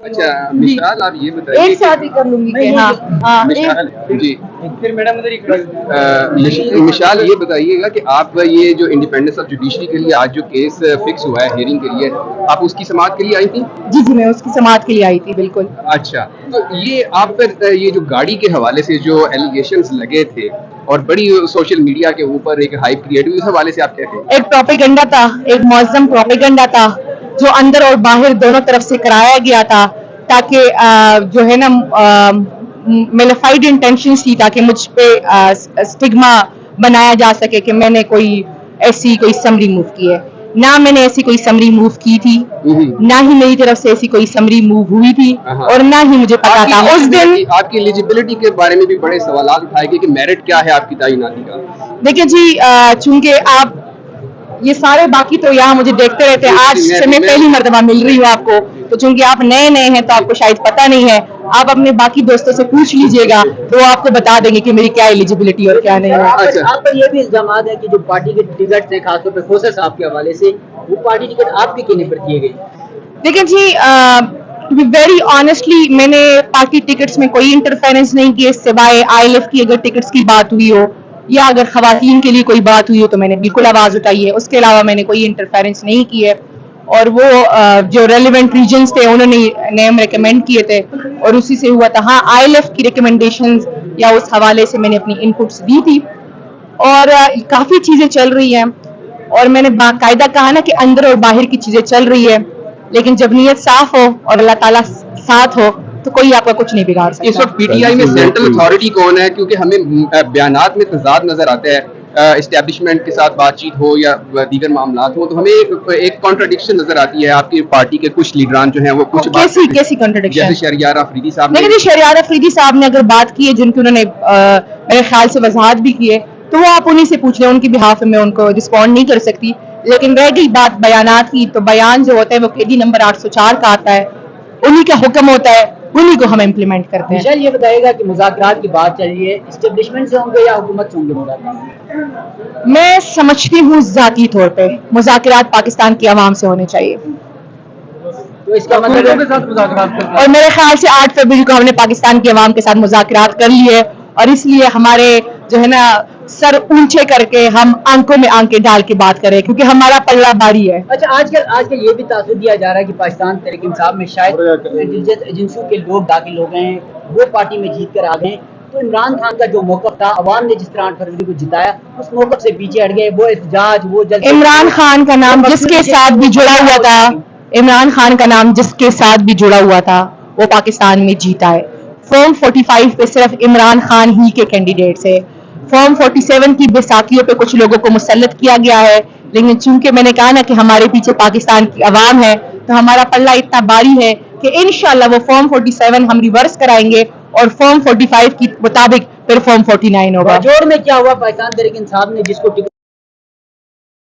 اچھا مشال، آپ یہ بتائیے ایک ساتھ ہی کر لوں گی کہ ہاں ہاں مشال جی مشال یہ بتائیے گا کہ آپ یہ جو انڈیپینڈنس آف جوڈیشری کے لیے آج جو کیس فکس ہوا ہے ہیئرنگ کے لیے، آپ اس کی سماعت کے لیے آئی تھی؟ جی جی میں اس کی سماعت کے لیے آئی تھی بالکل. اچھا، تو یہ آپ پر یہ جو گاڑی کے حوالے سے جو ایلیگیشنز لگے تھے اور بڑی سوشل میڈیا کے اوپر ایک ہائپ کریٹ ہوئی، اس حوالے سے آپ کیا کہیں گے؟ ایک پروپیگنڈا تھا، ایک معظم پروپیگنڈا تھا جو اندر اور باہر دونوں طرف سے کرایا گیا تھا تاکہ جو ہے نا میلیفائڈ انٹینشنز تھی تاکہ مجھ پہ اسٹگما بنایا جا سکے کہ میں نے کوئی ایسی کوئی سمری موو کی ہے. نہ میں نے ایسی کوئی سمری موو کی تھی، نہ ہی میری طرف سے ایسی کوئی سمری موو ہوئی تھی، اور نہ ہی مجھے پتا تھا. اس دن آپ کی ایلیجیبلٹی کے بارے میں بھی بڑے سوالات اٹھائے گئے کہ میرٹ کیا ہے آپ کی تعیناتی کا؟ دیکھیں جی، چونکہ آپ یہ سارے باقی تو یہاں مجھے دیکھتے رہتے ہیں، آج سے میں پہلی مرتبہ مل رہی ہوں آپ کو، تو چونکہ آپ نئے ہیں تو آپ کو شاید پتہ نہیں ہے. آپ اپنے باقی دوستوں سے پوچھ لیجئے گا تو وہ آپ کو بتا دیں گے کہ میری کیا ایلیجیبلٹی اور کیا نہیں ہے. آپ پر یہ بھی الزامات ہے کہ جو پارٹی کے ٹکٹ ہیں خاص طور پہ کوثر صاحب کے حوالے سے، وہ پارٹی ٹکٹ آپ کے کہنے پر دیے گئے. دیکھیں جی، ٹو بی ویری آنیسٹلی میں نے پارٹی ٹکٹس میں کوئی انٹرفیرنس نہیں کی سوائے آئی ایل ایف کی اگر ٹکٹس کی بات ہوئی ہو یا اگر خواتین کے لیے کوئی بات ہوئی ہو تو میں نے بالکل آواز اٹھائی ہے. اس کے علاوہ میں نے کوئی انٹرفیرنس نہیں کی ہے، اور وہ جو ریلیونٹ ریجنز تھے انہوں نے نیم ریکمینڈ کیے تھے اور اسی سے ہوا تھا. ہاں، آئی ایل ایف کی ریکمنڈیشنز یا اس حوالے سے میں نے اپنی انپٹس دی تھی، اور کافی چیزیں چل رہی ہیں، اور میں نے باقاعدہ کہا نا کہ اندر اور باہر کی چیزیں چل رہی ہے، لیکن جب نیت صاف ہو اور اللہ تعالیٰ ساتھ ہو تو کوئی آپ کا کچھ نہیں بگاڑ سکتا. اس وقت پی ٹی آئی میں سینٹرل اتھارٹی کون ہے؟ کیونکہ ہمیں بیانات میں تضاد نظر آتا ہے، اسٹیبلشمنٹ کے ساتھ بات چیت ہو یا دیگر معاملات ہوں، تو ہمیں ایک کانٹرڈکشن نظر آتی ہے. آپ کی پارٹی کے کچھ لیڈران جو ہیں وہ کچھ کیسی کنٹرڈکشن؟ جیسے شہریار آفریدی صاحب نے. لیکن شہریار آفریدی صاحب نے اگر بات کی ہے، جن کی انہوں نے میرے خیال سے وضاحت بھی کی ہے، تو وہ آپ انہی سے پوچھ لیں، ان کی بہاف میں ان کو رسپونڈ نہیں کر سکتی. لیکن رہ گئی بات بیانات کی، تو بیان جو ہوتا ہے وہ قیدی نمبر 804 کا آتا ہے، انہی کا حکم ہوتا ہے، انہی کو ہم امپلیمنٹ کرتے ہیں. مشال یہ بتائے گا کہ مذاکرات کی بات چل رہی ہے، اسٹیبلشمنٹ سے ہوں گے یا حکومت سے ہوں گے مذاکرات؟ میں سمجھتی ہوں ذاتی طور پہ مذاکرات پاکستان کی عوام سے ہونے چاہیے، تو اس کا مطلب کے ساتھ مذاکرات اور میرے خیال سے 8 فروری کو ہم نے پاکستان کی عوام کے ساتھ مذاکرات کر لیے، اور اس لیے ہمارے جو ہے نا سر اونچے کر کے ہم آنکھوں میں آنکھیں ڈال کے بات کریں، کیونکہ ہمارا پلہ بھاری ہے. اچھا، آج کل یہ بھی تاثر دیا جا رہا ہے کہ پاکستان تحریک انصاف میں شاید انٹیلیجنس ایجنسیوں کے لوگ داخل ہو گئے ہیں، وہ پارٹی میں جیت کر آ گئے. تو عمران خان کا جو موقف تھا، عوام نے جس طرح 8 فروری کو جتایا، اس موقف سے پیچھے ہٹ گئے. وہ احتجاج، وہ جلسے، عمران خان کا نام جس کے ساتھ بھی جڑا ہوا تھا، عمران خان کا نام جس کے ساتھ بھی جڑا ہوا تھا وہ پاکستان میں جیتا ہے. فارم 45 پہ صرف عمران خان ہی کے کینڈیڈیٹس ہے. فارم 47 کی بیساکھیوں پہ کچھ لوگوں کو مسلط کیا گیا ہے، لیکن چونکہ میں نے کہا نا کہ ہمارے پیچھے پاکستان کی عوام ہے، تو ہمارا پلہ اتنا بھاری ہے کہ انشاءاللہ وہ فارم 47 ہم ریورس کرائیں گے، اور فارم 45 کی مطابق پھر فارم 49 ہوگا. جوڑ میں کیا ہوا؟ پاکستان تحریک انصاف نے جس کو